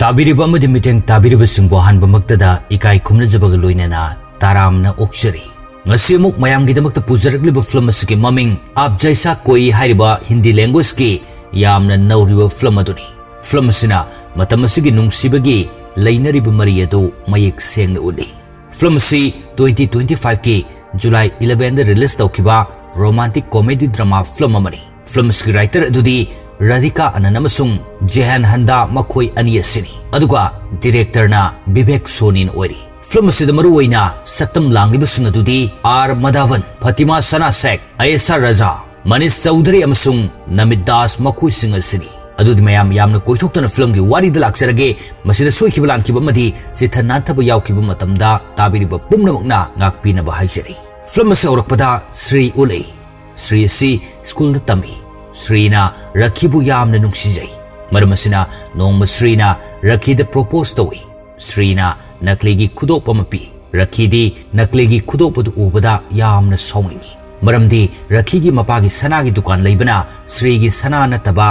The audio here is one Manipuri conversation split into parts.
ताबिरिबा अमदि मिटेंग ताबिरिबसिंबो हानबमक्तदा इकाई खुमनजबग लोइनना तारामना ओक्सरी ngasi amuk mayam gidamakta pujarakliba film asiki maming आप जैसा कोई हारिबा हिंदी लैंग्वेज की यामना नौरिबा film aduni film asina matam asigi nungsiबगी लैनरिबा मरि अदु मयेक सेंगना उली film asi 2025 की जुलाई 11 दा रिलीज तौखिबा romantic comedy drama film amani film asiki writer adudi Radhika Anand अमसुंग जेहान हंदा मखोई अनि असini अदुगा डायरेक्टर ना विवेक सोनिन ओरी फिल्म असिदा मरुओइना सतम लांगिबसुंग अदुदी आर मदावन फतिमा सना शेख आयेशा रजा मनीष चौधरी अमसुंग नमित दास मखोई सिंग असini अदुदी मयाम यामना कोइथोक्तना फिल्म की वारी द लाक्चरगे मसिदा सोइखिबा लांखिबा मदि सिथा नाथबा यावखिबा मतमदा ताबिरिबा पुमनमकना ngakpinaba haisari फिल्म असे औरकपदा श्री उलै श्री असि स्कूल द तमी श्रीना रखीबु यामना नुंगसिजै मरम असिना नोंग श्रीना रखीद प्रपोज तौई श्रीना नकलीगी खुदोप अमा पी रखीदी नकलीगी खुदोप अदु उबदा यामना सौनिंगी मरमदी रखीगी मपागी सनागी दुकान लैबना श्रीगी सना नतबा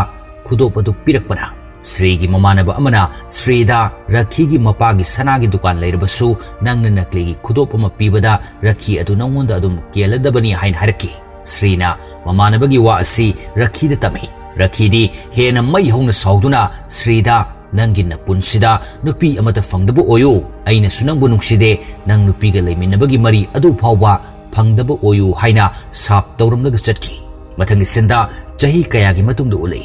खुदोप अदु पिरकपना श्रीगी ममानबा अमना श्रीदा रखीगी मपागी सनागी दुकान लैरबसु नंगना नकलीगी खुदोप अमा पीबदा रखी अदु नंगोंदा अदुम केलदबनी हाइन हरकी श्रीना ममानबगी वा असि रखीद तमी रखीदी हेना मई हौना सौदुना श्रीदा नंगिन पुनसिदा नुपी अमता फंगदबो ओयो अइना सुनंबो नुंगसिदे नंग नुपीगा लैमिनबगी मरी अदु फावबा फंगदबो ओयो हाइना साप तौरमलगा चटकी मथंगी सिंदा चही कयागी मतुंगदा उलै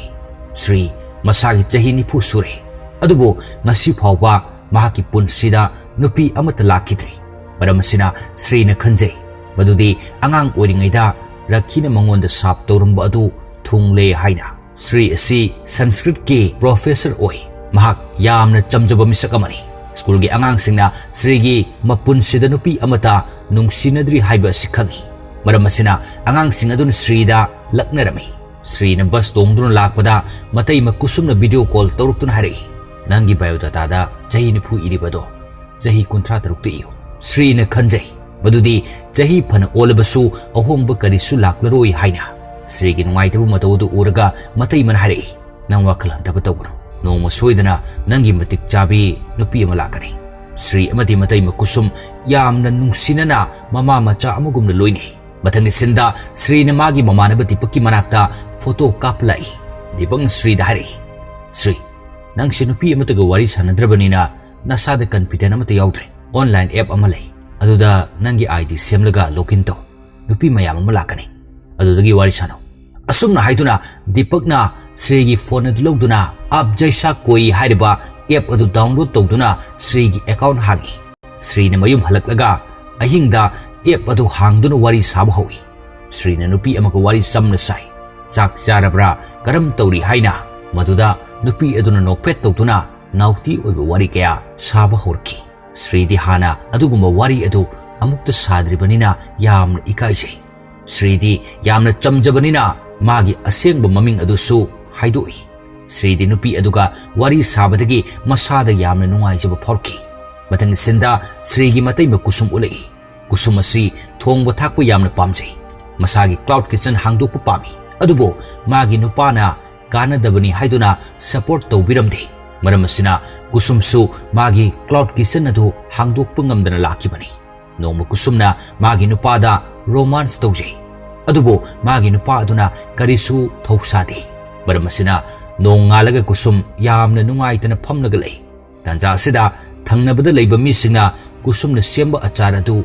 श्री मसागी चही निफु सुरे अदुबो ngasi फावबा महाकी पुनसिदा नुपी अमता लाखिद्री मरमसिना श्रीना खंजै मदुदी अंगांग ओरिङैदा रखीना मंगोंदा साप तौरमबा अदु थुंगले हाइना श्री असि संस्कृत के प्रोफेसर ओई महाक यामना चमजबा मिसक अमनी स्कूल की अंगांगसिंगना श्रीगी मपुनसिदा नुपी अमता नुंगसिनद्री हाइबा असि खंगी मरम असिना अंगांगसिंग अदुन श्रीदा लक्नरमी श्रीना बस तोंगदुन लाकपदा मतै मकुसुमना वीडियो कॉल तौरुक्तुन हरई नंगी बायोडाटादा चही निफु इरिबदो चही 13 इयो श्रीना खंजै मदुदी चही फन ओलबसु अहोंबा करिसु लाक्लरोई हाइना श्रीगी नुंगाइतबु मतौदु उरगा मतै मन हरई नंग वाखल हंतबा तौगुनु नोंग सोइदना नंगी मतिक चाबी नुपी अमा लाकनी श्री अमदी मतै मकुसुम यामना नुंगसिनना ममा मचा अमगुमना लोइने मथंगी सिंदा श्रीना मागी ममानबा दीपककी मनाक्ता फोटो कापलाई दीपक श्री हरई श्री नंगसे नुपी अमतगा वारी सानद्रबनिना नसादा कन्फिडेंट अमता याउद्रे ऑनलाइन ऐप अमा लै अदुदा नंगी आईडी सेमलगा लॉगिन तो नुपी मयाम अमा लाकनी अदुदगी वारी सानो असुमना हाइदुना दीपकना श्रीगी फोन अदु लौदुना आप जैसा कोई हारिबा ऐप अदु डाउनलोड तौदुना श्रीगी अकाउंट हांगी श्रीना मयुम हलकलगा अहिंगदा ऐप अदु हांगदुना वारी साबा हौई श्रीना नुपी अमगा वारी समना साई चाक चारबरा करम तौरी हाइना मदुदा नुपी अदुना नोकफेट तौदुना नाउती ओइबा वारी कया साबा हौरकी श्रीदी हाना अदुगुम्बा वारी अदु अमुक्ता साद्रिबनिना यामना इकाइजै श्रीदी यामना चमजबनिना मागी असेंगबा ममिंग अदुसु हाइदोई श्रीदी नुपी अदुगा वारी साबदगी मसादा यामना नुंगाइजबा फौरकी मथंग सिंदा श्रीगी मतैमा कुसुम उलै कुसुम असि थोंगबा थाकपा यामना पामजै मसागी क्लाउड किचन हांगदोकपा पामी अदुबो मागी नुपाना कानदबनी हाइदुना सपोर्ट तौबिरमदे मरम असिना कुसुमसु मागी क्लाउड किचन अदु हांगदोकपा ngamdana लाखिबनी नोंमा कुसुमना मागी नुपादा रोमांस तौजै अदुबो मागी नुपा अदुना करिसु थौसादे मरम असिना नोंगालगा कुसुम यामना नुंगाइतना फमलगा लै तंजा असिदा थंगनबदा लैबा मिसिंगना कुसुमना सेंबा अचार अदु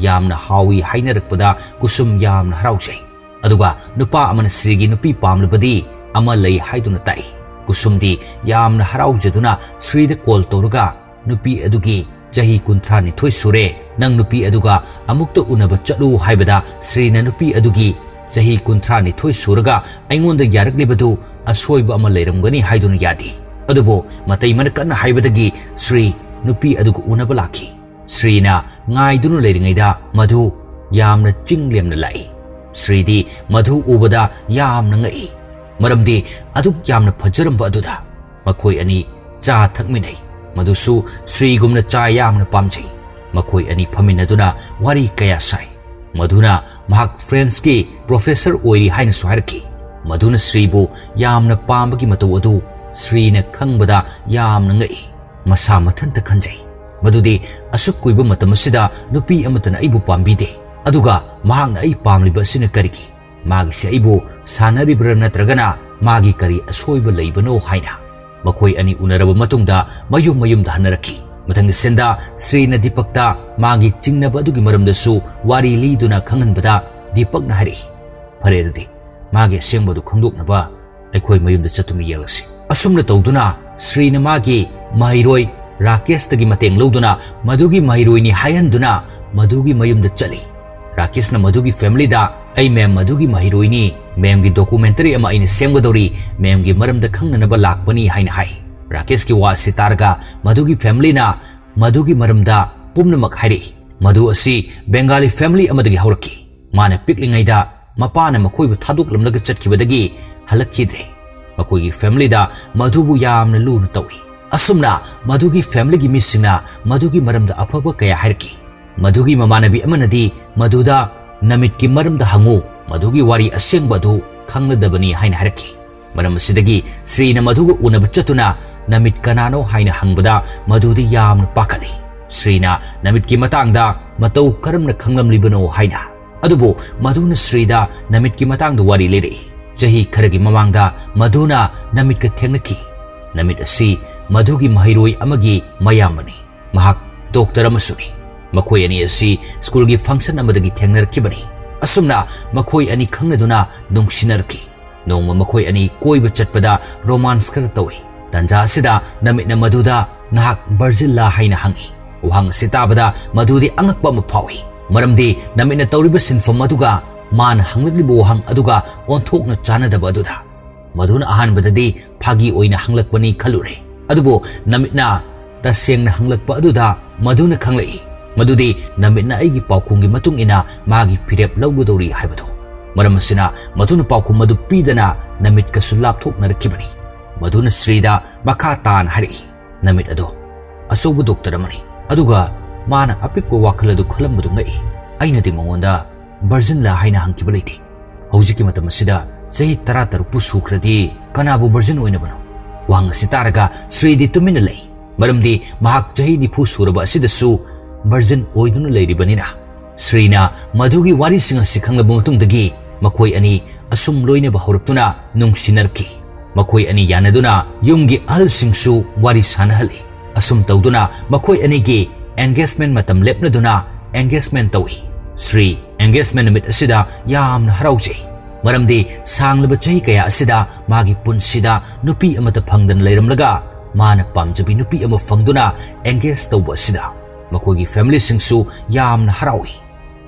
यामना हावी हाइनरकपदा कुसुम यामना हराउजै अदुगा नुपा अमना श्रीगी नुपी पामलबदी अमा लै हाइदुना ताई कुसुमदी यामना हराउजदुना श्रीदा कॉल तौरगा नुपी अदुगी चही 13 सुरे नंग नुपी अदुगा अमुक्ता उनबा चलु हाइबदा श्रीना नुपी अदुगी चही 13 सुरगा अइंगोंदा यारकलिबदु असोइबा अमा लैरमगनी हाइदुना यादी अदुबो मतै मन कन्ना हाइबदगी श्री नुपी अदुगा उनबा लाखी श्रीना ngaidunu leiringaida madhu yamna chinglemna lai श्रीदी मधु उबदा यामना ngai मरमदी अदुक यामना फजरंबा अदुदा मखोई अनि चा थकमिनै मधुसु श्रीगुमना चा यामना पामजै मखोई अनि फमिनदुना वारी कया साई मधुना महाक फ्रेंड्स की प्रोफेसर ओइरी हाइना सुहारकी मधुना श्रीबु यामना पामबगी मतौ अदु Shreena खंगबदा यामना ngai masa mathanta khanjai madudi asuk kuiba matam asida nupi amatana aibu pambide aduga mahang ai pamliba sina kariki magi se aibu sanaribra natragana magi kari asoiba leibano haina makoi ani unaraba matungda mayum da hanaraki mathang senda Srina Dipakta magi chingnaba adugi maramdasu wari liduna khanganbada Dipak na hari phare adudi magi sengbadu khangdoknaba aikoi mayumda chatuna yelasi asumna tawduna Srina magi mahiroi Rakesh tagi mateng loduna madugi mahiroi ni hayandu,na madugi mayumda chali Rakesh na madugi family da ai mem madugi mahiroi ni mem gi documentary ama aina semgadori mem gi maramda khangnanaba lakpani haina hai Rakesh ki wa sitarga madugi family na madugi maramda pumnamak hari madu asi Bengali family amadagi hauraki mana piklingaida mapana makoibu thadoklamlaga chatkibadagi halakkidre makoigi family da madubu yamna luna tawi asumna madugi family gi misingna madugi maramda afaba kaya harki madugi mamanabi amanadi maduda namit ki maramda hangu madugi wari asengbadu khangnadabani haina harki maram asidagi Srina maduga unaba chatuna namit kanano haina hangbada madudi yamna pakali Srina namit ki matangda matau karamna khanglamlibano haina adubo maduna Srida namit ki matangda wari lere jahi kharagi mamangda maduna namit ka thengnaki namit asi madugi mahiroi amagi mayamani mahak doctor amasuni makoi ani asi school gi function amadagi thengnarakibani asumna makoi ani khangnaduna nungsinarki nongma makoi ani koiba chatpada romance kar tawi tanja asida namit na maduda ngahak Barzilla haina hangi uhang sitabada madudi angakpa mapawi maramdi namit na tawriba sinfam maduga man hanglaklibo hang aduga onthokna chanadaba aduda maduna ahanbadadi phagi oina hanglakpani khalure adubo namitna tasengna hanglakpa aduda maduna khanglai madudi namitna aigi paukhungi matung ina magi phirep lawgodori haibado maram asina maduna paukhum madu pidana namit ka sulap thokna rakibani maduna Srida makha tan hari namit ado asobu doctor amani aduga mana apikwa wakhaladu khalambadu ngai aina di mongonda Barzilla haina hangkiba leiti hojiki matam asida sahi 13 sukhradi kanabu Barzin oinabano wang sitaraga Sridi tumina lei maramdi mahak jahi nifu suraba asidasu Barzin oiduna leiribanina Srina madugi wari singa sikhanglabu matungdagi makoi ani asum loinaba horaptuna nungsinarki makoi ani yanaduna yumgi ahalsingsu wari sanahali asum tawduna makoi ani gi engagement matam lepnaduna engagement tawi Sri engagement namit asida yamna haraujai maramdi sanglaba jahi kaya asida magi punsida nupi amata phangdan leiramlaga mana pamjabi nupi ama phangduna engage tawba asida makogi family singsu yamna harawi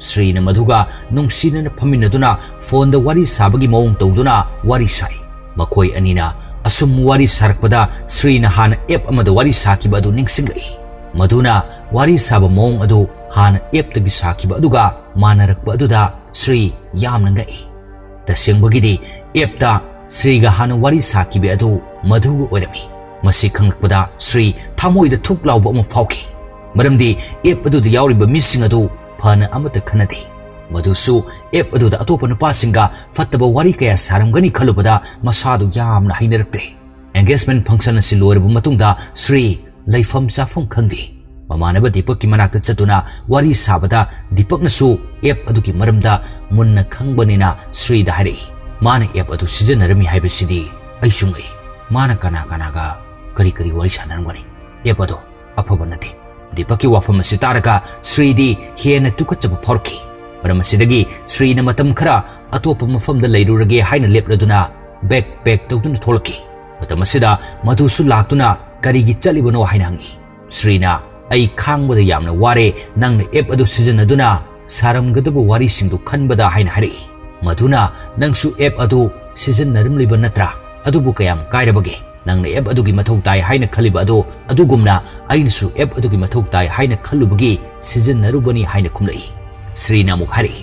Srina maduga nungsinana phaminaduna phone da wari sabagi maung tawduna wari sai makoi anina asum wari sarakpada Srina hana app amada wari sakiba adu ningsinglai maduna wari saba maung adu hana app tagi sakiba aduga manarakba aduda Sri yamna ngai tasengbagidi app ta Sri ga hana wari sakibe adu maduga oirami masi khanglakpada Sri thamoida thuklauba ama phauki maramdi app aduda yauriba missing adu phana amata khanade madusu app aduda atopa nupasinga fattaba wari kaya saramgani khalubada masadu yamna hainarakte engagement function asi loiraba matungda Sri laifam chafam khangdi mamanaba Dipak ki manakta chatuna wari sabada Dipak nasu app aduki maramda munna khangbanina Sri da hari mana app adu sijanarami haibasidi aisungai mana kana ga kari wari sanarangani app adu afaba nati Dipak ki wafam asi taraga Sri di hena tukachaba phorki maramasidi Sri na matam khara atopa mafamda leirurage haina lepladuna backpack tawduna tholaki matamasida madusu laktuna karigi chalibano haina hangi Sri na ai khangbada yamna ware nangna app adu sijanaduna saramgadaba wari singdu khanbada haina hari maduna nangsu app adu sijannarimliba natra adubu kayam kairabage nangna app adugi mathau tai haina khaliba adu adugumna ainasu app adugi mathau tai haina khalubagi sijannarubani haina khumlai Srina muk hari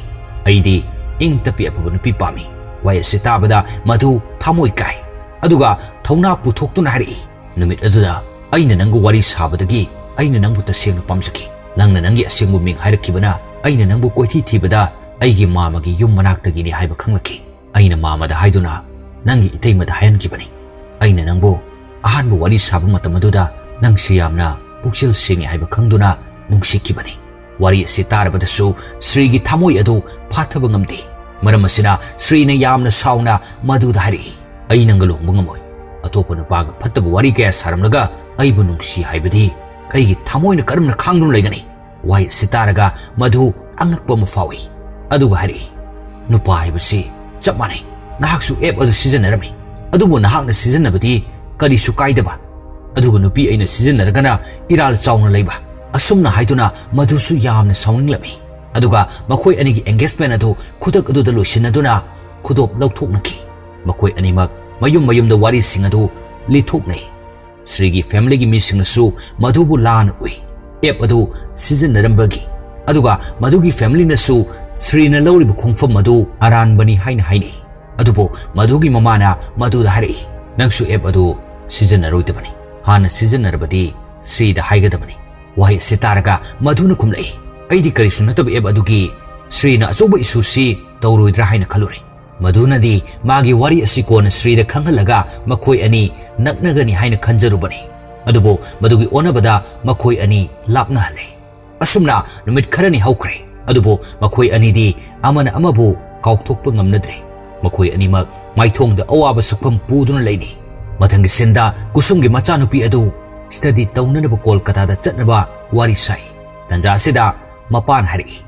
aidi ing tapi apaba nupi pami waya sitabada madhu thamoi kai aduga thongna puthoktu hari numit aduda aina nangu wari sabadagi aina nangbu tasengna pamjaki nangna nangi asengbu ming hairakibana aina nangbu koithi thibada aigi mamagi yum manaktagi ni haiba khanglaki aina mamada haiduna nangi iteimada hayankibani aina nangbu ahanbu wari sabu matamaduda ꯅꯪꯁꯤ ꯌꯥꯝꯅ ꯄꯨꯛꯆꯦꯜ ꯁꯦꯡꯉꯦ ꯍꯥꯏꯕ ꯈꯪꯗꯨꯅ ꯅꯨꯡꯁꯤꯈꯤꯕꯅꯤ꯫ ꯋꯥꯔꯤ ꯑꯁꯤ ꯇꯥꯔꯕꯗꯁꯨ ꯁ꯭ꯔꯤꯒꯤ ꯊꯃꯣꯏ ꯑꯗꯨ ꯐꯥꯊꯕ ꯉꯝꯗꯦ꯫ ꯃꯔꯝ ꯑꯁꯤꯅ ꯁ꯭ꯔꯤꯅ ꯌꯥꯝꯅ ꯁꯥꯎꯅ ꯃꯗꯨꯗ ꯍꯥꯏꯔꯛꯏ, ꯑꯩ ꯅꯪꯒ ꯂꯨꯍꯣꯡꯕ ꯉꯝꯃꯣꯏ꯫ ꯑꯇꯣꯞꯄ ꯅꯨꯄꯥꯒ ꯐꯠꯇꯕ ꯋꯥꯔꯤ ꯀꯌꯥ ꯁꯥꯔꯝꯂꯒ ꯑꯩꯕꯨ ꯅꯨꯡꯁꯤ ꯍꯥꯏꯕꯗꯤ ꯑꯩꯒꯤ ꯊꯃꯣꯏꯅ ꯀꯔꯝꯅ ꯈꯥꯡꯗꯨꯅ ꯂꯩꯒꯅꯤ? ꯋꯥꯍꯩ ꯑꯁꯤ ꯇꯥꯔꯒ ꯃꯗꯨ ꯑꯉꯛꯄ ꯑꯃ ꯐꯥꯎꯏ꯫ ꯑꯗꯨꯒ ꯍꯥꯏꯔꯛꯏ, ꯅꯨꯄꯥ ꯍꯥꯏꯕꯁꯤ ꯆꯞ ꯃꯥꯟꯅꯩ꯫ ꯅꯍꯥꯛꯁꯨ ꯑꯦꯞ ꯑꯗꯨ ꯁꯤꯖꯤꯟꯅꯔꯝꯃꯤ, ꯑꯗꯨꯕꯨ ꯅꯍꯥꯛꯅ ꯁꯤꯖꯤꯟꯅꯕꯗꯤ ꯀꯔꯤꯁꯨ ꯀꯥꯏꯗꯕ, ꯑꯗꯨꯒ ꯅꯨꯄꯤ ꯑꯩꯅ ꯁꯤꯖꯤꯟꯅꯔꯒꯅ ꯏꯔꯥꯜ ꯆꯥꯎꯅ ꯂꯩꯕ꯫ ꯑꯁꯨꯝꯅ ꯍꯥꯏꯗꯨꯅ ꯃꯗꯨꯁꯨ ꯌꯥꯝꯅ ꯁꯥꯎꯅꯤꯡꯂꯝꯃꯤ꯫ ꯑꯗꯨꯒ ꯃꯈꯣꯏ ꯑꯅꯤꯒꯤ ꯑꯦꯡꯒꯦꯖꯃꯦꯟ ꯑꯗꯨ ꯈꯨꯗꯛ ꯑꯗꯨꯗ ꯂꯣꯏꯁꯤꯟꯅꯗꯨꯅ ꯈꯨꯗꯣꯞ ꯂꯧꯊꯣꯛꯅꯈꯤ꯫ ꯃꯈꯣꯏ ꯑꯅꯤꯃꯛ ꯃꯌꯨꯝꯗ ꯋꯥꯔꯤꯁꯤꯡ ꯑꯗꯨ ꯂꯤꯊꯣꯛꯅꯩ꯫ ꯁ꯭ꯔꯤꯒꯤ ꯐꯦꯃꯤꯂꯤꯒꯤ ꯃꯤꯁꯤꯡꯅꯁꯨ ꯃꯗꯨꯕꯨ ꯂꯥꯟꯅ ꯎꯏ, ꯑꯦꯞ ꯑꯗꯨ ꯁꯤꯖꯤꯟꯅꯔꯝꯕꯒꯤ꯫ ꯑꯗꯨꯒ ꯃꯗꯨꯒꯤ ꯐꯦꯃꯤꯂꯤꯅꯁꯨ ꯁ꯭ꯔꯤꯅ ꯂꯧꯔꯤꯕ ꯈꯣꯡꯐꯝ ꯑꯗꯨ ꯑꯔꯥꯟꯕꯅꯤ ꯍꯥꯏꯅ ꯍꯥꯏꯅꯩ꯫ ꯑꯗꯨꯕꯨ ꯃꯗꯨꯒꯤ ꯃꯃꯥꯅ ꯃꯗꯨꯗ ꯍꯥꯏꯔꯛꯏ, ꯅꯪꯁꯨ ꯑꯦꯞ ꯑꯗꯨ ꯁꯤꯖꯤꯟꯅꯔꯣꯏꯗꯕꯅꯤ, ꯍꯥꯟꯅ ꯁꯤꯖꯤꯟꯅꯔꯕꯗꯤ ꯁ꯭ꯔꯤꯗ ꯍꯥꯏꯒꯗꯕꯅꯤ꯫ ꯋꯥꯍꯩ ꯑꯁꯤ ꯇꯥꯔꯒ ꯃꯗꯨꯅ ꯈꯨꯝꯂꯛꯏ, ꯑꯩꯗꯤ ꯀꯔꯤꯁꯨ ꯅꯠꯇꯕ ꯑꯦꯞ ꯑꯗꯨꯒꯤ ꯁ꯭ꯔꯤꯅ ꯑꯆꯧꯕ ꯏꯁꯨꯁꯤ ꯇꯧꯔꯣꯏꯗ꯭ꯔꯥ ꯍꯥꯏꯅ ꯈꯜꯂꯨꯔꯦ꯫ ꯃꯗꯨꯅꯗꯤ ꯃꯥꯒꯤ ꯋꯥꯔꯤ ꯑꯁꯤ ꯀꯣꯟꯅ ꯁ꯭ꯔꯤꯗ ꯈꯪꯍꯜꯂꯒ ꯃꯈꯣꯏ ꯑꯅꯤ ꯅꯛꯅꯒꯅꯤ ꯍꯥꯏꯅ ꯈꯟꯖꯔꯨꯕꯅꯤ꯫ ꯑꯗꯨꯕꯨ ꯃꯗꯨꯒꯤ ꯑꯣꯟꯅꯕꯗ ꯃꯈꯣꯏ ꯑꯅꯤ ꯂꯥꯞꯅꯍꯜꯂꯦ꯫ ꯑꯁꯨꯝꯅ ꯅꯨꯃꯤꯠ ꯈꯔꯅꯤ ꯍꯧꯈ꯭ꯔꯦ꯫ ꯑꯗꯨꯕꯨ ꯃꯈꯣꯏ ꯑꯅꯤꯗꯤ ꯑꯃꯅ ꯑꯃꯕꯨ ꯀꯥꯎꯊꯣꯛꯄ ꯉꯝꯅꯗ꯭ꯔꯦ꯫ ꯃꯈꯣꯏ ꯑꯅꯤꯃꯛ ꯃꯥꯏꯊꯣꯡꯗ ꯑꯋꯥꯕ ꯁꯛꯐꯝ ꯄꯨꯗꯨꯅ ꯂꯩꯔꯤ꯫ ꯃꯊꯪꯒꯤ ꯁꯤꯟꯗ ꯀꯨꯁꯨꯝꯒꯤ ꯃꯆꯥꯅꯨꯄꯤ ꯑꯗꯨ ꯁ꯭ꯇꯗꯤ ꯇꯧꯅꯅꯕ ꯀꯣꯜꯀꯇꯥꯗ ꯆꯠꯅꯕ ꯋꯥꯔꯤ ꯁꯥꯏ꯫ ꯇꯟꯖꯥ ꯑꯁꯤꯗ ꯃꯄꯥꯅ ꯍꯥꯏꯔꯛꯏ,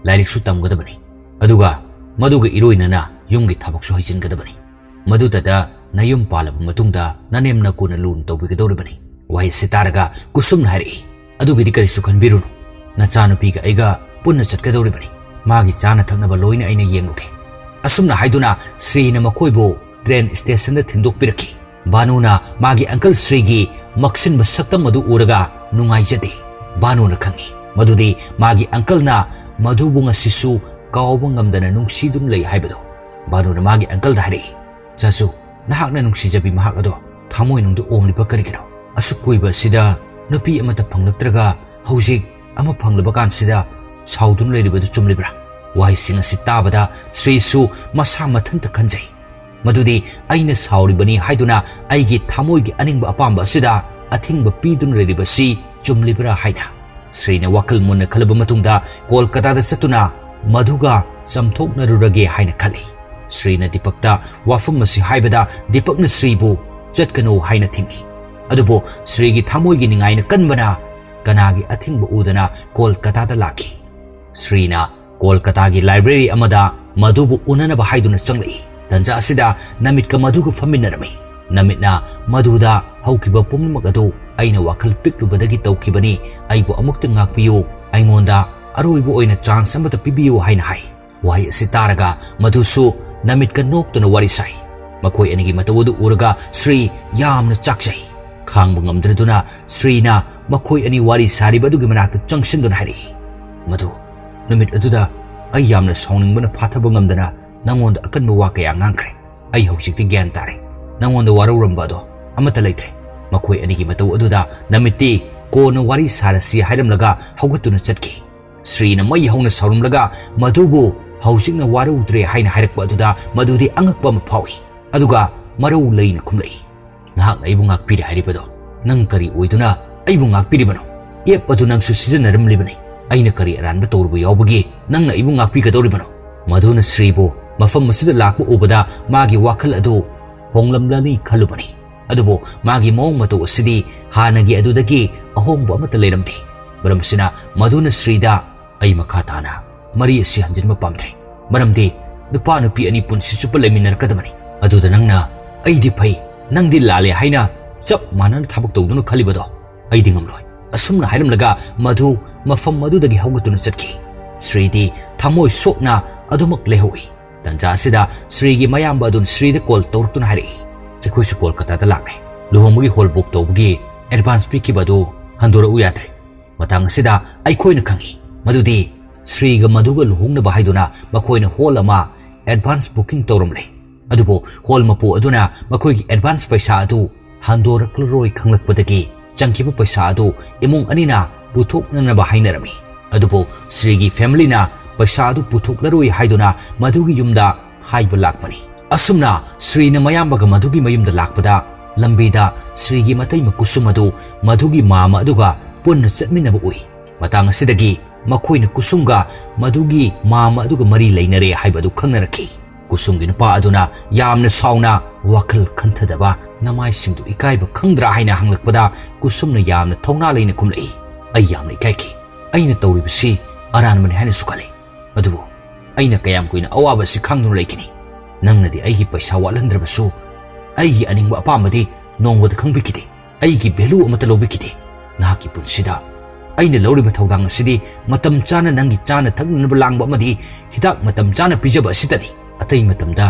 ꯂꯥꯏꯔꯤꯛꯁꯨ ꯇꯝꯒꯗꯕꯅꯤ, ꯑꯗꯨꯒ ꯃꯗꯨꯒ ꯏꯔꯣꯏꯅꯅ ꯌꯨꯝꯒꯤ ꯊꯕꯛꯁꯨ ꯍꯩꯖꯤꯟꯒꯗꯕꯅꯤ꯫ ꯃꯗꯨꯗ ꯅꯌꯨꯝ ꯄꯥꯜꯂꯕ ꯃꯇꯨꯡꯗ ꯅꯅꯦꯝ ꯅꯀꯨꯅ ꯂꯨꯅ ꯇꯧꯕꯤꯒꯗꯧꯔꯤꯕꯅꯤ꯫ ꯋꯥꯍꯩ ꯑꯁꯤ ꯇꯥꯔꯒ ꯀꯨꯁꯨꯝꯅ ꯍꯥꯏꯔꯛꯏ, ꯑꯗꯨꯒꯤꯗꯤ ꯀꯔꯤꯁꯨ ꯈꯟꯕꯤꯔꯨꯅꯨ, ꯅꯆꯥꯅꯨꯄꯤꯒ ꯑꯩꯒ ꯄꯨꯟꯅ ꯆꯠꯀꯗꯧꯔꯤꯕꯅꯤ, ꯃꯥꯒꯤ ꯆꯥꯅ ꯊꯛꯅꯕ ꯂꯣꯏꯅ ꯑꯩꯅ ꯌꯦꯡꯂꯨꯒꯦ꯫ ꯑꯁꯨꯝꯅ ꯍꯥꯏꯗꯨꯅ ꯁ꯭ꯔꯤꯅ ꯃꯈꯣꯏꯕꯨ ꯇ꯭ꯔꯦꯟ ꯁ꯭ꯇꯦꯁꯟꯗ ꯊꯤꯟꯗꯣꯛꯄꯤꯔꯛꯈꯤ꯫ ꯚꯥꯅꯨꯅ ꯃꯥꯒꯤ ꯑꯪꯀꯜ ꯁ꯭ꯔꯤꯒꯤ ꯃꯛꯁꯤꯟꯕ ꯁꯛꯇꯝ ꯑꯗꯨ ꯎꯔꯒ ꯅꯨꯡꯉꯥꯏꯖꯗꯦ꯫ ꯚꯥꯅꯨꯅ ꯈꯪꯏ ꯃꯗꯨꯗꯤ ꯃꯥꯒꯤ ꯑꯪꯀꯜꯅ ꯃꯗꯨꯕꯨ ꯉꯁꯤꯁꯨ ꯀꯥꯎꯕ ꯉꯝꯗꯅ ꯅꯨꯡꯁꯤꯗꯨꯅ ꯂꯩ ꯍꯥꯏꯕꯗꯨ꯫ ꯚꯥꯅꯨꯅ ꯃꯥꯒꯤ ꯑꯪꯀꯜꯗ ꯍꯥꯏꯔꯛꯏ, ꯆꯥꯆꯨ, ꯅꯍꯥꯛꯅ ꯅꯨꯡꯁꯤꯖꯕꯤ ꯃꯍꯥꯛ ꯑꯗꯣ ꯊꯃꯣꯏꯅꯨꯡꯗ ꯑꯣꯝꯂꯤꯕ ꯀꯔꯤꯒꯤꯅꯣ? ꯑꯁꯨꯛ ꯀꯨꯏꯕ ꯑꯁꯤꯗ ꯅꯨꯄꯤ ꯑꯃꯠꯇ ꯐꯪꯂꯛꯇ꯭ꯔꯒ ꯍꯧꯖꯤꯛ ꯑꯃ ꯐꯪꯂꯕ ꯀꯥꯟꯁꯤꯗ ꯁꯥꯎꯗꯨꯅ ꯂꯩꯔꯤꯕꯗꯨ ꯆꯨꯝꯂꯤꯕ꯭ꯔꯥ? ꯋꯥꯍꯩꯁꯤꯡ ꯑꯁꯤ ꯇꯥꯕꯗ ꯁ꯭ꯔꯤꯁꯨ ꯃꯁꯥ ꯃꯊꯟꯇ ꯈꯟꯖꯩ ꯃꯗꯨꯗꯤ ꯑꯩꯅ ꯁꯥꯎꯔꯤꯕꯅꯤ ꯍꯥꯏꯗꯨꯅ ꯑꯩꯒꯤ ꯊꯃꯣꯏꯒꯤ ꯑꯅꯤꯡꯕ ꯑꯄꯥꯝꯕ ꯑꯁꯤꯗ ꯑꯊꯤꯡꯕ ꯄꯤꯗꯨꯅ ꯂꯩꯔꯤꯕꯁꯤ ꯆꯨꯝꯂꯤꯕ꯭ꯔꯥ ꯍꯥꯏꯅ꯫ ꯁ꯭ꯔꯤꯅ ꯋꯥꯈꯜ ꯃꯨꯟꯅ ꯈꯜꯂꯕ ꯃꯇꯨꯡꯗ ꯀꯣꯜꯀꯇꯥꯗ ꯆꯠꯇꯨꯅ ꯃꯗꯨꯒ ꯆꯝꯊꯣꯛꯅꯔꯨꯔꯒꯦ ꯍꯥꯏꯅ ꯈꯜꯂꯤ꯫ ꯁ꯭ꯔꯤꯅ ꯗꯤꯄꯛꯇ ꯋꯥꯐꯝ ꯑꯁꯤ ꯍꯥꯏꯕꯗ ꯗꯤꯄꯛꯅ ꯁ꯭ꯔꯤꯕꯨ ꯆꯠꯀꯅꯨ ꯍꯥꯏꯅ ꯊꯤꯡꯏ꯫ ꯑꯗꯨꯕꯨ ꯁ꯭ꯔꯤꯒꯤ ꯊꯃꯣꯏꯒꯤ ꯅꯤꯡꯉꯥꯏꯅ ꯀꯟꯕꯅ ꯀꯅꯥꯒꯤ ꯑꯊꯤꯡꯕ ꯎꯗꯅ ꯀꯣꯜꯀꯇꯥꯗ ꯂꯥꯛꯈꯤ꯫ ꯁ꯭ꯔꯤꯅ ꯀꯣꯜꯀꯇꯥꯒꯤ ꯂꯥꯏꯕ꯭ꯔꯦꯔꯤ ꯑꯃꯗ ꯃꯗꯨꯕꯨ ꯎꯅꯅꯕ ꯍꯥꯏꯗꯨꯅ ꯆꯪꯂꯛꯏ꯫ ꯇꯟꯖꯥ ꯑꯁꯤꯗ ꯅꯃꯤꯠꯀ ꯃꯗꯨꯒ ꯐꯝꯃꯤꯟꯅꯔꯝꯃꯤ꯫ ꯅꯃꯤꯠꯅ ꯃꯗꯨꯗ ꯍꯧꯈꯤꯕ ꯄꯨꯝꯅꯃꯛ ꯑꯗꯨ ꯑꯩꯅ ꯋꯥꯈꯜ ꯄꯤꯛꯂꯨꯕꯗꯒꯤ ꯇꯧꯈꯤꯕꯅꯤ, ꯑꯩꯕꯨ ꯑꯃꯨꯛꯇ ꯉꯥꯛꯄꯤꯌꯨ, ꯑꯩꯉꯣꯟꯗ ꯑꯔꯣꯏꯕ ꯑꯣꯏꯅ ꯆꯥꯟꯁ ꯑꯃꯠꯇ ꯄꯤꯕꯤꯌꯨ ꯍꯥꯏꯅ ꯍꯥꯏ꯫ ꯋꯥꯍꯩ ꯑꯁꯤ ꯇꯥꯔꯒ ꯃꯗꯨꯁꯨ ꯅꯃꯤꯠꯀ ꯅꯣꯛꯇꯨꯅ ꯋꯥꯔꯤ ꯁꯥꯏ꯫ ꯃꯈꯣꯏ ꯑꯅꯤꯒꯤ ꯃꯇꯧ ꯑꯗꯨ ꯎꯔꯒ ꯁ꯭ꯔꯤ ꯌꯥꯝꯅ ꯆꯥꯛꯆꯩ꯫ ꯈꯥꯡꯕ ꯉꯝꯗ꯭ꯔꯗꯨꯅ ꯁ꯭ꯔꯤꯅ ꯃꯈꯣꯏ ꯑꯅꯤ ꯋꯥꯔꯤ ꯁꯥꯔꯤꯕ ꯑꯗꯨꯒꯤ ꯃꯅꯥꯛꯇ ꯆꯪꯁꯤꯟꯗꯨꯅ ꯍꯥꯏꯔꯛꯏ, ꯃꯗꯨ ꯅꯨꯃꯤꯠ ꯑꯗꯨꯗ ꯑꯩ ꯌꯥꯝꯅ ꯁꯥꯎꯅꯤꯡꯕꯅ ꯐꯥꯊꯕ ꯉꯝꯗꯅ ꯅꯉꯣꯟꯗ ꯑꯀꯟꯕ ꯋꯥ ꯀꯌꯥ ꯉꯥꯡꯈ꯭ꯔꯦ꯫ ꯑꯩ ꯍꯧꯖꯤꯛꯇꯤ ꯒ꯭ꯌꯥꯟ ꯇꯥꯔꯦ, ꯅꯉꯣꯟꯗ ꯋꯥꯔꯧꯔꯝꯕ ꯑꯗꯣ ꯑꯃꯠꯇ ꯂꯩꯇ꯭ꯔꯦ꯫ ꯃꯈꯣꯏ ꯑꯅꯤꯒꯤ ꯃꯇꯧ ꯑꯗꯨꯗ ꯅꯃꯤꯠꯇꯤ ꯀꯣꯟꯅ ꯋꯥꯔꯤ ꯁꯥꯔꯁꯤ ꯍꯥꯏꯔꯝꯂꯒ ꯍꯧꯒꯠꯇꯨꯅ ꯆꯠꯈꯤ꯫ ꯁ꯭ꯔꯤꯅ ꯃꯩ ꯍꯧꯅ ꯁꯥꯎꯔꯝꯂꯒ ꯃꯗꯨꯕꯨ ꯍꯧꯖꯤꯛꯅ ꯋꯥꯔꯧꯗ꯭ꯔꯦ ꯍꯥꯏꯅ ꯍꯥꯏꯔꯛꯄ ꯑꯗꯨꯗ ꯃꯗꯨꯗꯤ ꯑꯉꯛꯄ ꯑꯃ ꯐꯥꯎꯏ꯫ ꯑꯗꯨꯒ ꯃꯔꯧ ꯂꯩꯅ ꯈꯨꯝꯂꯛꯏ, ꯅꯍꯥꯛꯅ ꯑꯩꯕꯨ ꯉꯥꯛꯄꯤꯔꯦ ꯍꯥꯏꯔꯤꯕꯗꯣ ꯅꯪ ꯀꯔꯤ ꯑꯣꯏꯗꯨꯅ ꯑꯩꯕꯨ ꯉꯥꯛꯄꯤꯔꯤꯕꯅꯣ? ꯑꯦꯞ ꯑꯗꯨ ꯅꯪꯁꯨ ꯁꯤꯖꯤꯟꯅꯔꯝꯂꯤꯕꯅꯤ, ꯑꯩꯅ ꯀꯔꯤ ꯑꯔꯥꯟꯕ ꯇꯧꯔꯨꯕ ꯌꯥꯎꯕꯒꯤ ꯅꯪꯅ ꯑꯩꯕꯨ ꯉꯥꯛꯄꯤꯒꯗꯧꯔꯤꯕꯅꯣ? ꯃꯗꯨꯅ ꯁ꯭ꯔꯤꯕꯨ ꯃꯐꯝ ꯑꯁꯤꯗ ꯂꯥꯛꯄ ꯎꯕꯗ ꯃꯥꯒꯤ ꯋꯥꯈꯜ ꯑꯗꯨ ꯍꯣꯡꯂꯝꯂꯅꯤ ꯈꯜꯂꯨꯕꯅꯤ꯫ ꯑꯗꯨꯕꯨ ꯃꯥꯒꯤ ꯃꯑꯣꯡ ꯃꯇꯧ ꯑꯁꯤꯗꯤ ꯍꯥꯟꯅꯒꯤ ꯑꯗꯨꯗꯒꯤ ꯑꯍꯣꯡꯕ ꯑꯃꯠꯇ ꯂꯩꯔꯝꯗꯦ꯫ ꯃꯔꯝ ꯑꯁꯤꯅ ꯃꯗꯨꯅ ꯁ꯭ꯔꯤꯗ ꯑꯩ ꯃꯈꯥ ꯇꯥꯅ ꯃꯔꯤ ꯑꯁꯤ ꯍꯟꯖꯤꯟꯕ ꯄꯥꯝꯗ꯭ꯔꯦ, ꯃꯔꯝꯗꯤ ꯅꯨꯄꯥ ꯅꯨꯄꯤ ꯑꯅꯤ ꯄꯨꯟꯁꯤ ꯆꯨꯞꯄ ꯂꯩꯃꯤꯟꯅꯔꯛꯀꯗꯕꯅꯤ꯫ ꯑꯗꯨꯗ ꯅꯪꯅ ꯑꯩꯗꯤ ꯐꯩ, ꯅꯪꯗꯤ ꯂꯥꯜꯂꯦ ꯍꯥꯏꯅ ꯆꯞ ꯃꯥꯟꯅꯅ ꯊꯕꯛ ꯇꯧꯗꯨꯅ ꯈꯜꯂꯤꯕꯗꯣ ꯑꯩꯗꯤ ꯉꯝꯂꯣꯏ꯫ ꯑꯁꯨꯝꯅ ꯍꯥꯏꯔꯝꯂꯒ ꯃꯗꯨ ꯃꯐꯝ ꯑꯗꯨꯗꯒꯤ ꯍꯧꯒꯠꯇꯨꯅ ꯆꯠꯈꯤ꯫ ꯁ꯭ꯔꯤꯗꯤ ꯊꯃꯣꯏ ꯁꯣꯛꯅ ꯑꯗꯨꯃꯛ ꯂꯩꯍꯧꯏ꯫ ꯇꯟꯖꯥ ꯑꯁꯤꯗ ꯁ꯭ꯔꯤꯒꯤ ꯃꯌꯥꯝꯕ ꯑꯗꯨꯅ ꯁ꯭ꯔꯤꯗ ꯀꯣꯜ ꯇꯧꯔꯛꯇꯨꯅ ꯍꯥꯏꯔꯛꯏ, ꯑꯩꯈꯣꯏꯁꯨ ꯀꯣꯜꯀꯇꯥꯗ ꯂꯥꯛꯂꯦ, ꯂꯨꯍꯣꯡꯕꯒꯤ ꯍꯣꯜ ꯕꯨꯛ ꯇꯧꯕꯒꯤ ꯑꯦꯗꯚꯥꯟꯁ ꯄꯤꯈꯤꯕ ꯑꯗꯨ ꯍꯟꯗꯣꯔꯛꯎ ꯌꯥꯗ꯭ꯔꯦ꯫ ꯃꯇꯥꯡ ꯑꯁꯤꯗ ꯑꯩꯈꯣꯏꯅ ꯈꯪꯏ ꯃꯗꯨꯗꯤ ꯁ꯭ꯔꯤꯒ ꯃꯗꯨꯒ ꯂꯨꯍꯣꯡꯅꯕ ꯍꯥꯏꯗꯨꯅ ꯃꯈꯣꯏꯅ ꯍꯣꯜ ꯑꯃ ꯑꯦꯗꯚꯥꯟꯁ ꯕꯨꯀꯤꯡ ꯇꯧꯔꯝꯂꯦ꯫ ꯑꯗꯨꯕꯨ ꯍꯣꯜ ꯃꯄꯨ ꯑꯗꯨꯅ ꯃꯈꯣꯏꯒꯤ ꯑꯦꯗꯚꯥꯟꯁ ꯄꯩꯁꯥ ꯑꯗꯨ ꯍꯟꯗꯣꯔꯛꯂꯔꯣꯏ ꯈꯪꯂꯛꯄꯗꯒꯤ ꯆꯪꯈꯤꯕ ꯄꯩꯁꯥ ꯑꯗꯨ ꯏꯃꯨꯡ ꯑꯅꯤꯅ ꯄꯨꯊꯣꯛꯅꯅꯕ ꯍꯥꯏꯅꯔꯝꯃꯤ꯫ ꯑꯗꯨꯕꯨ ꯁ꯭ꯔꯤꯒꯤ ꯐꯦꯃꯤꯂꯤꯅ ꯄꯩꯁꯥ ꯑꯗꯨ ꯄꯨꯊꯣꯛꯂꯔꯣꯏ ꯍꯥꯏꯗꯨꯅ ꯃꯗꯨꯒꯤ ꯌꯨꯝꯗ ꯍꯥꯏꯕ ꯂꯥꯛꯄꯅꯤ꯫ ꯑꯁꯨꯝꯅ ꯁ꯭ꯔꯤꯅ ꯃꯌꯥꯝꯕꯒ ꯃꯗꯨꯒꯤ ꯃꯌꯨꯝꯗ ꯂꯥꯛꯄꯗ ꯂꯝꯕꯤꯗ ꯁ꯭ꯔꯤꯒꯤ ꯃꯇꯩꯃ ꯀꯨꯁꯨꯝ ꯑꯗꯨ ꯃꯗꯨꯒꯤ ꯃꯥꯃ ꯑꯗꯨꯒ ꯄꯨꯟꯅ ꯆꯠꯃꯤꯟꯅꯕ ꯎꯏ꯫ ꯃꯇꯥꯡ ꯑꯁꯤꯗꯒꯤ ꯃꯈꯣꯏꯅ ꯀꯨꯁꯨꯝꯒ ꯃꯗꯨꯒꯤ ꯃꯥꯃ ꯑꯗꯨꯒ ꯃꯔꯤ ꯂꯩꯅꯔꯦ ꯍꯥꯏꯕꯗꯨ ꯈꯪꯅꯔꯛꯈꯤ꯫ ꯀꯨꯁꯨꯝꯒꯤ ꯅꯨꯄꯥ ꯑꯗꯨꯅ ꯌꯥꯝꯅ ꯁꯥꯎꯅ ꯋꯥꯈꯜ ꯈꯟꯊꯗꯕ ꯅꯃꯥꯏꯁꯤꯡꯗꯨ ꯏꯀꯥꯏꯕ ꯈꯪꯗ꯭ꯔꯥ ꯍꯥꯏꯅ ꯍꯪꯂꯛꯄꯗ ꯀꯨꯁꯨꯝꯅ ꯌꯥꯝꯅ ꯊꯧꯅꯥ ꯂꯩꯅ ꯈꯨꯝꯂꯛꯏ꯫ ꯑꯩ ꯌꯥꯝꯅ ꯏꯀꯥꯏꯈꯤ꯫ ꯑꯩꯅ ꯇꯧꯔꯤꯕꯁꯤ ꯑꯔꯥꯟꯕꯅꯤ ꯍꯥꯏꯅꯁꯨ ꯈꯜꯂꯤ, ꯑꯗꯨꯕꯨ ꯑꯩꯅ ꯀꯌꯥꯝ ꯀꯨꯏꯅ ꯑꯋꯥꯕ ꯑꯁꯤ ꯈꯥꯡꯗꯨꯅ ꯂꯩꯈꯤꯅꯤ? ꯅꯪꯅꯗꯤ ꯑꯩꯒꯤ ꯄꯩꯁꯥ ꯋꯥꯠꯍꯟꯗ꯭ꯔꯕꯁꯨ ꯑꯩꯒꯤ ꯑꯅꯤꯡꯕ ꯑꯄꯥꯝꯕꯗꯤ ꯅꯣꯡꯃꯗ ꯈꯪꯕꯤꯈꯤꯗꯦ, ꯑꯩꯒꯤ ꯚꯦꯂꯨ ꯑꯃꯠꯇ ꯂꯧꯕꯤꯈꯤꯗꯦ꯫ ꯅꯍꯥꯛꯀꯤ ꯄꯨꯟꯁꯤꯗ ꯑꯩꯅ ꯂꯧꯔꯤꯕ ꯊꯧꯗꯥꯡ ꯑꯁꯤꯗꯤ ꯃꯇꯝ ꯆꯥꯅ ꯅꯪꯒꯤ ꯆꯥꯅ ꯊꯛꯅꯅꯕ ꯂꯥꯡꯕ ꯑꯃꯗꯤ ꯍꯤꯗꯥꯛ ꯃꯇꯝ ꯆꯥꯅ ꯄꯤꯖꯕ ꯑꯁꯤꯇꯅꯤ꯫ ꯑꯇꯩ ꯃꯇꯝꯗ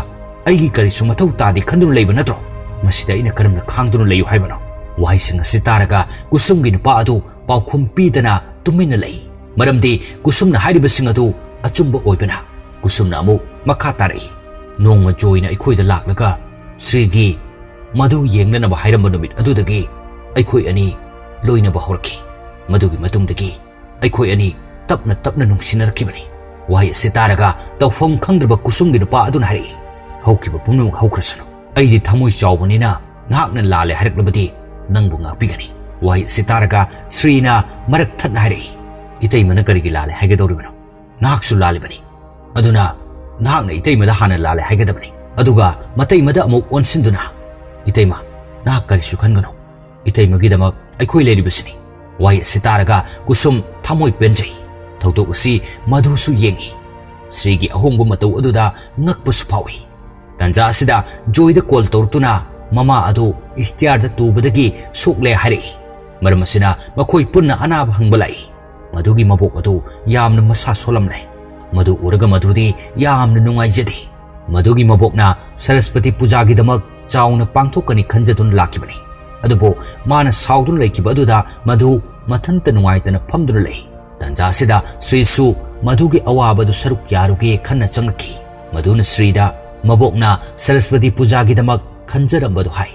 ꯑꯩꯒꯤ ꯀꯔꯤꯁꯨ ꯃꯊꯧ ꯇꯥꯗꯦ ꯈꯟꯗꯨꯅ ꯂꯩꯕ ꯅꯠꯇ꯭ꯔꯣ? ꯃꯁꯤꯗ ꯑꯩꯅ ꯀꯔꯝꯅ ꯈꯥꯡꯗꯨꯅ ꯂꯩꯌꯨ ꯍꯥꯏꯕꯅꯣ? ꯋꯥꯍꯩꯁꯤꯡ ꯑꯁꯤ ꯇꯥꯔꯒ ꯀꯨꯁꯨꯝꯒꯤ ꯅꯨꯄꯥ ꯑꯗꯨ ꯄꯥꯎꯈꯨꯝ ꯄꯤꯗꯅ ꯇꯨꯃꯤꯟꯅ ꯂꯩ, ꯃꯔꯝꯗꯤ ꯀꯨꯁꯨꯝꯅ ꯍꯥꯏꯔꯤꯕꯁꯤꯡ ꯑꯗꯨ ꯑꯆꯨꯝꯕ ꯑꯣꯏꯕꯅ꯫ ꯀꯨꯁꯨꯝꯅ ꯑꯃꯨꯛ ꯃꯈꯥ ꯇꯥꯔꯛꯏ꯫ ꯅꯣꯡꯃ ꯖꯣꯏꯅ ꯑꯩꯈꯣꯏꯗ ꯂꯥꯛꯂꯒ ꯁ꯭ꯔꯤꯒꯤ ꯃꯗꯨ ꯌꯦꯡꯅꯅꯕ ꯍꯥꯏꯔꯝꯕ ꯅꯨꯃꯤꯠ ꯑꯗꯨꯗꯒꯤ ꯑꯩꯈꯣꯏ ꯑꯅꯤ ꯂꯣꯏꯅꯕ ꯍꯧꯔꯛꯈꯤ꯫ ꯃꯗꯨꯒꯤ ꯃꯇꯨꯡꯗꯒꯤ ꯑꯩꯈꯣꯏ ꯑꯅꯤ ꯇꯞꯅ ꯇꯞꯅ ꯅꯨꯡꯁꯤꯅꯔꯛꯈꯤꯕꯅꯤ꯫ ꯋꯥꯍꯩ ꯑꯁꯤ ꯇꯥꯔꯒ ꯇꯧꯐꯝ ꯈꯪꯗ꯭ꯔꯕ ꯀꯨꯁꯨꯝꯒꯤ ꯅꯨꯄꯥ ꯑꯗꯨꯅ ꯍꯥꯏꯔꯛꯏ, ꯍꯧꯈꯤꯕ ꯄꯨꯝꯅꯃꯛ ꯍꯧꯈ꯭ꯔꯁꯅꯨ, ꯑꯩꯗꯤ ꯊꯃꯣꯏ ꯆꯥꯎꯕꯅꯤꯅ ꯅꯍꯥꯛꯅ ꯂꯥꯜꯂꯦ ꯍꯥꯏꯔꯛꯂꯕꯗꯤ ꯅꯪꯕꯨ ꯉꯥꯛꯄꯤꯒꯅꯤ꯫ ꯋꯥꯍꯩ ꯑꯁꯤ ꯇꯥꯔꯒ ꯁ꯭ꯔꯤꯅ ꯃꯔꯛ ꯊꯠꯅ ꯍꯥꯏꯔꯛꯏ, ꯏꯇꯩꯃꯅ ꯀꯔꯤꯒꯤ ꯂꯥꯜꯂꯦ ꯍꯥꯏꯒꯗꯧꯔꯤꯕꯅꯣ? ꯅꯍꯥꯛꯁꯨ ꯂꯥꯜꯂꯤꯕꯅꯤ, ꯑꯗꯨꯅ ꯅꯍꯥꯛꯅ ꯏꯇꯩꯃꯗ ꯍꯥꯟꯅ ꯂꯥꯜꯂꯦ ꯍꯥꯏꯒꯗꯕꯅꯤ, ꯑꯗꯨꯒ ꯃꯇꯩꯃꯗ ꯑꯃꯨꯛ ꯑꯣꯟꯁꯤꯟꯗꯨꯅ ꯏꯇꯩꯃ ꯅꯍꯥꯛ ꯀꯔꯤꯁꯨ ꯈꯟꯒꯅꯨ, ꯏꯇꯩꯃꯒꯤꯗꯃꯛ ꯑꯩꯈꯣꯏ ꯂꯩꯔꯤꯕꯁꯤꯅꯤ꯫ ꯋꯥꯍꯩ ꯑꯁꯤ ꯇꯥꯔꯒ ꯀꯨꯁꯨꯝ ꯊꯃꯣꯏ ꯄꯦꯟꯖꯩ꯫ ꯊꯧꯗꯣꯛ ꯑꯁꯤ ꯃꯗꯨꯁꯨ ꯌꯦꯡꯏ꯫ ꯁ꯭ꯔꯤꯒꯤ ꯑꯍꯣꯡꯕ ꯃꯇꯧ ꯑꯗꯨꯗ ꯉꯛꯄꯁꯨ ꯐꯥꯎꯏ꯫ ꯇꯥꯟꯖꯥ ꯑꯁꯤꯗ ꯖꯣꯏꯗ ꯀꯣꯜ ꯇꯧꯔꯛꯇꯨꯅ ꯃꯃꯥ ꯑꯗꯨ ꯏꯁꯇꯤꯌꯥꯔꯗ ꯇꯨꯕꯗꯒꯤ ꯁꯣꯛꯂꯦ ꯍꯥꯏꯔꯛꯏ꯫ ꯃꯔꯝ ꯑꯁꯤꯅ ꯃꯈꯣꯏ ꯄꯨꯟꯅ ꯑꯅꯥꯕ ꯍꯪꯕ ꯂꯥꯛꯏ꯫ ꯃꯗꯨꯒꯤ ꯃꯕꯣꯛ ꯑꯗꯨ ꯌꯥꯝꯅ ꯃꯁꯥ ꯁꯣꯜꯂꯝꯂꯦ꯫ ꯃꯗꯨ ꯎꯔꯒ ꯃꯗꯨꯗꯤ ꯌꯥꯝꯅ ꯅꯨꯡꯉꯥꯏꯖꯗꯦ꯫ ꯃꯗꯨꯒꯤ ꯃꯕꯣꯛꯅ ꯁꯔꯁꯄꯇꯤ ꯄꯨꯖꯥꯒꯤꯗꯃꯛ ꯆꯥꯎꯅ ꯄꯥꯡꯊꯣꯛꯀꯅꯤ ꯈꯟꯖꯗꯨꯅ ꯂꯥꯛꯈꯤꯕꯅꯤ꯫ ꯑꯗꯨꯕꯨ ꯃꯥꯅ ꯁꯥꯎꯗꯨꯅ ꯂꯩꯈꯤꯕ ꯑꯗꯨꯗ ꯃꯗꯨ ꯃꯊꯟꯇ ꯅꯨꯡꯉꯥꯏꯇꯅ ꯐꯝꯗꯨꯅ ꯂꯩ꯫ ꯇꯥꯟꯖꯥ ꯑꯁꯤꯗ ꯁ꯭ꯔꯤꯁꯨ ꯃꯗꯨꯒꯤ ꯑꯋꯥꯕꯗꯨ ꯁꯔꯨꯛ ꯌꯥꯔꯨꯒꯦ ꯈꯟꯅ ꯆꯪꯂꯛꯈꯤ꯫ ꯃꯗꯨꯅ ꯁ꯭ꯔꯤꯗ ꯃꯕꯣꯛꯅ ꯁꯔꯁꯄꯇꯤ ꯄꯨꯖꯥꯒꯤꯗꯃꯛ ꯈꯟꯖꯔꯝꯕꯗꯨ ꯍꯥꯏ꯫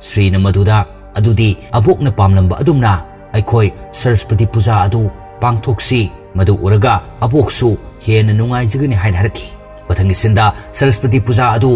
ꯁ꯭ꯔꯤꯅ ꯃꯗꯨꯗ ꯑꯗꯨꯗꯤ ꯑꯕꯣꯛꯅ ꯄꯥꯝꯂꯝꯕ ꯑꯗꯨꯝꯅ ꯑꯩꯈꯣꯏ ꯁꯔꯁꯄꯇꯤ ꯄꯨꯖꯥ ꯑꯗꯨ ꯄꯥꯡꯊꯣꯛꯁꯤ, ꯃꯗꯨ ꯎꯔꯒ ꯑꯕꯣꯛꯁꯨ ꯍꯦꯟꯅ ꯅꯨꯡꯉꯥꯏꯖꯒꯅꯤ ꯍꯥꯏꯅ ꯍꯥꯏꯔꯛꯈꯤ꯫ ꯃꯊꯪꯒꯤ ꯁꯤꯟꯗ ꯁꯔꯁꯄꯇꯤ ꯄꯨꯖꯥ ꯑꯗꯨ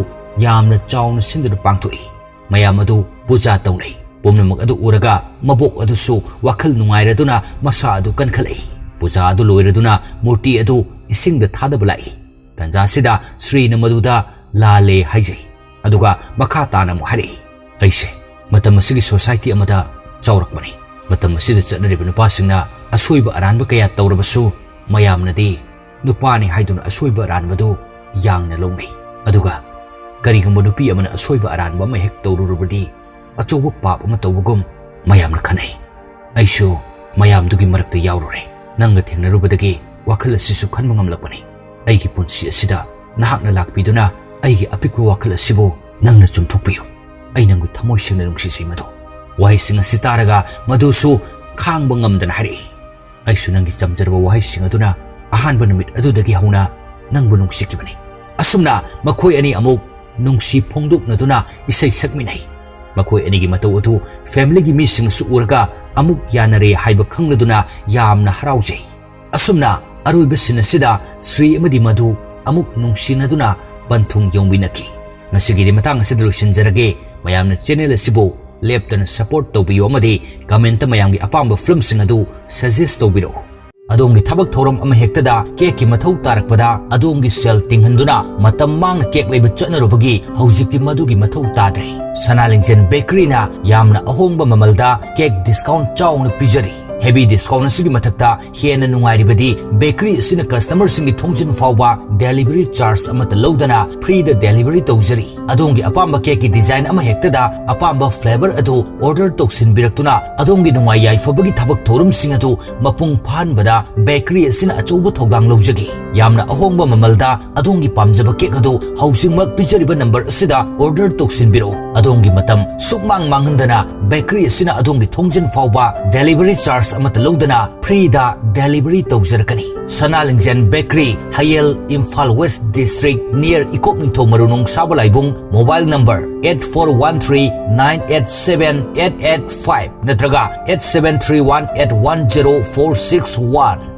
ꯌꯥꯝꯅ ꯆꯥꯎꯅ ꯁꯤꯟꯗꯨꯅ ꯄꯥꯡꯊꯣꯛꯏ꯫ ꯃꯌꯥꯝ ꯑꯗꯨ ꯄꯨꯖꯥ ꯇꯧꯅꯩ꯫ ꯄꯨꯝꯅꯃꯛ ꯑꯗꯨ ꯎꯔꯒ ꯃꯕꯣꯛ ꯑꯗꯨꯁꯨ ꯋꯥꯈꯜ ꯅꯨꯡꯉꯥꯏꯔꯗꯨꯅ ꯃꯁꯥ ꯑꯗꯨ ꯀꯟꯈꯠꯂꯛꯏ꯫ ꯄꯨꯖꯥ ꯑꯗꯨ ꯂꯣꯏꯔꯗꯨꯅ ꯃꯨꯔꯇꯤ ꯑꯗꯨ ꯏꯁꯤꯡꯗ ꯊꯥꯗꯕ ꯂꯥꯛꯏ꯫ ꯇꯥꯟꯖꯥ ꯑꯁꯤꯗ ꯁ꯭ꯔꯤꯅ ꯃꯗꯨꯗ ꯂꯥꯜꯂꯦ ꯍꯥꯏꯖꯩ, ꯑꯗꯨꯒ ꯃꯈꯥ ꯇꯥꯅ ꯑꯃꯨꯛ ꯍꯥꯏꯔꯛꯏ, ꯑꯩꯁꯦ ꯃꯇꯝ ꯑꯁꯤꯒꯤ ꯁꯣꯁꯥꯏꯇꯤ ꯑꯃꯗ ꯆꯥꯎꯔꯛꯄꯅꯤ꯫ ꯃꯇꯝ ꯑꯁꯤꯗ ꯆꯠꯅꯔꯤꯕ ꯅꯨꯄꯥꯁꯤꯡꯅ ꯑꯁꯣꯏꯕ ꯑꯔꯥꯟꯕ ꯀꯌꯥ ꯇꯧꯔꯕꯁꯨ ꯃꯌꯥꯝꯅꯗꯤ ꯅꯨꯄꯥꯅꯤ ꯍꯥꯏꯗꯨꯅ ꯑꯁꯣꯏꯕ ꯑꯔꯥꯟꯕꯗꯨ ꯌꯥꯡꯅ ꯂꯧꯅꯩ, ꯑꯗꯨꯒ ꯀꯔꯤꯒꯨꯝꯕ ꯅꯨꯄꯤ ꯑꯃꯅ ꯑꯁꯣꯏꯕ ꯑꯔꯥꯟꯕ ꯑꯃ ꯍꯦꯛ ꯇꯧꯔꯨꯔꯕꯗꯤ ꯑꯆꯧꯕ ꯄꯥꯞ ꯑꯃ ꯇꯧꯕꯒꯨꯝ ꯃꯌꯥꯝꯅ ꯈꯟꯅꯩ꯫ ꯑꯩꯁꯨ ꯃꯌꯥꯝꯗꯨꯒꯤ ꯃꯔꯛꯇ ꯌꯥꯎꯔꯨꯔꯦ꯫ ꯅꯪꯒ ꯊꯦꯡꯅꯔꯨꯕꯗꯒꯤ ꯋꯥꯈꯜ ꯑꯁꯤꯁꯨ ꯈꯟꯕ ꯉꯝꯂꯛꯄꯅꯤ꯫ ꯑꯩꯒꯤ ꯄꯨꯟꯁꯤ ꯑꯁꯤꯗ ꯅꯍꯥꯛꯅ ꯂꯥꯛꯄꯤꯗꯨꯅ ꯑꯩꯒꯤ ꯑꯄꯤꯛꯄ ꯋꯥꯈꯜ ꯑꯁꯤꯕꯨ ꯅꯪꯅ ꯆꯨꯝꯊꯣꯛꯄꯤꯌꯨ꯫ ꯑꯩ ꯅꯪꯕꯨ ꯊꯃꯣꯏ ꯁꯦꯡꯅ ꯅꯨꯡꯁꯤꯖꯩ ꯃꯗꯨ꯫ ꯋꯥꯍꯩꯁꯤꯡ ꯑꯁꯤ ꯇꯥꯔꯒ ꯃꯗꯨꯁꯨ ꯈꯥꯡꯕ ꯉꯝꯗꯅ ꯍꯥꯏꯔꯛꯏ, ꯑꯩꯁꯨ ꯅꯪꯒꯤ ꯆꯝꯖꯔꯕ ꯋꯥꯍꯩꯁꯤꯡ ꯑꯗꯨꯅ ꯑꯍꯥꯟꯕ ꯅꯨꯃꯤꯠ ꯑꯗꯨꯗꯒꯤ ꯍꯧꯅ ꯅꯪꯕꯨ ꯅꯨꯡꯁꯤꯈꯤꯕꯅꯤ꯫ ꯑꯁꯨꯝꯅ ꯃꯈꯣꯏ ꯑꯅꯤ ꯑꯃꯨꯛ ꯅꯨꯡꯁꯤ ꯐꯣꯡꯗꯣꯛꯅꯗꯨꯅ ꯏꯁꯩ ꯁꯛꯃꯤꯟꯅꯩ꯫ ꯃꯈꯣꯏ ꯑꯅꯤꯒꯤ ꯃꯇꯧ ꯑꯗꯨ ꯐꯦꯃꯤꯂꯤꯒꯤ ꯃꯤꯁꯤꯡꯅꯁꯨ ꯎꯔꯒ ꯑꯃꯨꯛ ꯌꯥꯅꯔꯦ ꯍꯥꯏꯕ ꯈꯪꯂꯗꯨꯅ ꯌꯥꯝꯅ ꯍꯔꯥꯎꯖꯩ꯫ ꯑꯁꯨꯝꯅ ꯑꯔꯣꯏꯕ ꯁꯤꯟ ꯑꯁꯤꯗ ꯁ꯭ꯔꯤ ꯑꯃꯗꯤ ꯃꯗꯨ ꯑꯃꯨꯛ ꯅꯨꯡꯁꯤꯅꯗꯨꯅ ꯄꯟꯊꯨꯡ ꯌꯧꯃꯤꯟꯅꯈꯤ꯫ ꯉꯁꯤꯒꯤꯗꯤ ꯃꯇꯥꯡ ꯑꯁꯤꯗ ꯂꯣꯏꯁꯤꯟꯖꯔꯒꯦ꯫ ꯃꯌꯥꯝꯅ ꯆꯦꯅꯦꯜ ꯑꯁꯤꯕꯨ ꯂꯦꯞꯇꯅ ꯁꯄꯣꯔꯠ ꯇꯧꯕꯤꯌꯨ ꯑꯃꯗꯤ ꯀꯃꯦꯟꯇ ꯃꯌꯥꯝꯒꯤ ꯑꯄꯥꯝꯕ ꯐꯤल्मꯁꯤꯡ ꯑꯗꯨ ꯁꯖꯦꯁ ꯇꯧꯕꯤꯔꯛꯎ꯫ ꯑꯗꯣꯝꯒꯤ ꯊꯕꯛ ꯊꯧꯔꯝ ꯑꯃ ꯍꯦꯛꯇꯗ ꯀꯦꯛꯀꯤ ꯃꯊꯧ ꯇꯥꯔꯛꯄꯗ ꯑꯗꯣꯝꯒꯤ ꯁꯦꯜ ꯇꯤꯡꯍꯟꯗꯨꯅ ꯃꯇꯝ ꯃꯥꯡꯅ ꯀꯦꯛ ꯂꯩꯕ ꯆꯠꯅꯔꯨꯕꯒꯤ ꯍꯧꯖꯤꯛꯇꯤ ꯃꯗꯨꯒꯤ ꯃꯊꯧ ꯇꯥꯗ꯭ꯔꯦ꯫ ꯁꯅꯥꯂꯤꯡꯖꯦꯟ ꯕꯦꯀꯔꯤꯅ ꯌꯥꯝꯅ ꯑꯍꯣꯡꯕ ꯃꯃꯜꯗ ꯀꯦꯛ ꯗꯤꯁꯀꯥꯎꯟꯠ ꯆꯥꯎꯅ ꯄꯤꯖꯔꯤ꯫ ꯍꯦꯚꯤ ꯗꯤꯁꯀꯥꯎꯟꯠ ꯑꯁꯤꯒꯤ ꯃꯊꯛꯇ ꯍꯦꯟꯅ ꯅꯨꯡꯉꯥꯏꯔꯤꯕꯗꯤ ꯕꯦꯀꯔꯤ ꯑꯁꯤꯅ ꯀꯁꯇꯃꯔꯁꯤꯡꯒꯤ ꯊꯣꯡꯖꯤꯟ ꯐꯥꯎꯕ ꯗꯦꯂꯤꯚꯔꯤ ꯆꯥꯔꯖ ꯑꯃꯠꯇ ꯂꯧꯗꯅ ꯐ꯭ꯔꯤꯗ ꯗꯦꯂꯤꯚꯔꯤ ꯇꯧꯖꯔꯤ꯫ ꯑꯗꯣꯝꯒꯤ ꯑꯄꯥꯝꯕ ꯀꯦꯛꯀꯤ ꯗꯤꯖꯥꯏꯟ ꯑꯃ ꯍꯦꯛꯇꯗ ꯑꯄꯥꯝꯕ ꯐ꯭ꯂꯦꯚꯔ ꯑꯗꯨ ꯑꯣꯔꯗꯔ ꯇꯧꯁꯤꯟꯕꯤꯔꯛꯇꯨꯅ ꯑꯗꯣꯝꯒꯤ ꯅꯨꯡꯉꯥꯏ ꯌꯥꯏꯐꯕꯒꯤ ꯊꯕꯛ ꯊꯧꯔꯝꯁꯤꯡ ꯑꯗꯨ ꯃꯄꯨꯡ ꯐꯥꯍꯟꯕꯗ ꯕꯦꯀꯔꯤ ꯑꯁꯤꯅ ꯑꯆꯧꯕ ꯊꯧꯗꯥꯡ ꯂꯧꯖꯈꯤ꯫ ꯌꯥꯝꯅ ꯑꯍꯣꯡꯕ ꯃꯃꯜꯗ ꯑꯗꯣꯝꯒꯤ ꯄꯥꯝꯖꯕ ꯀꯦꯛ ꯑꯗꯨ ꯍꯧꯖꯤꯛꯃꯛ ꯄꯤꯖꯔꯤꯕ ꯅꯝꯕꯔ ꯑꯁꯤꯗ ꯑꯣꯔꯗꯔ ꯇꯧꯁꯤꯟꯕꯤꯔꯛꯎ꯫ ꯑꯗꯣꯝꯒꯤ ꯃꯇꯝ ꯁꯨꯛꯃꯥꯡ ꯃꯥꯡꯍꯟꯗꯅ ꯕꯦꯀꯔꯤ ꯑꯁꯤꯅ ꯑꯗꯣꯝꯒꯤ ꯊꯣꯡꯖꯤꯟ ꯐꯥꯎꯕ ꯗꯦꯂꯤꯚꯔꯤ ꯆꯥꯔꯖ ꯑꯃꯠꯇ ꯂꯧꯗꯅ ꯐ꯭ꯔꯤꯗ ꯗꯦꯂꯤꯚꯔꯤ ꯇꯧꯖꯔꯛꯀꯅꯤ꯫ Sanalingjen bakery, Hayel, Imphal west district, near Ikop ꯅꯤꯡꯊꯧ ꯃꯔꯨꯅꯨꯡ ꯁꯥꯕꯂꯥꯏꯕꯨꯡ꯫ ꯃꯣꯕꯥꯏꯜ ꯅꯝꯕꯔ 8413987885 ꯅꯠꯇ꯭ꯔꯒ 8731810461꯫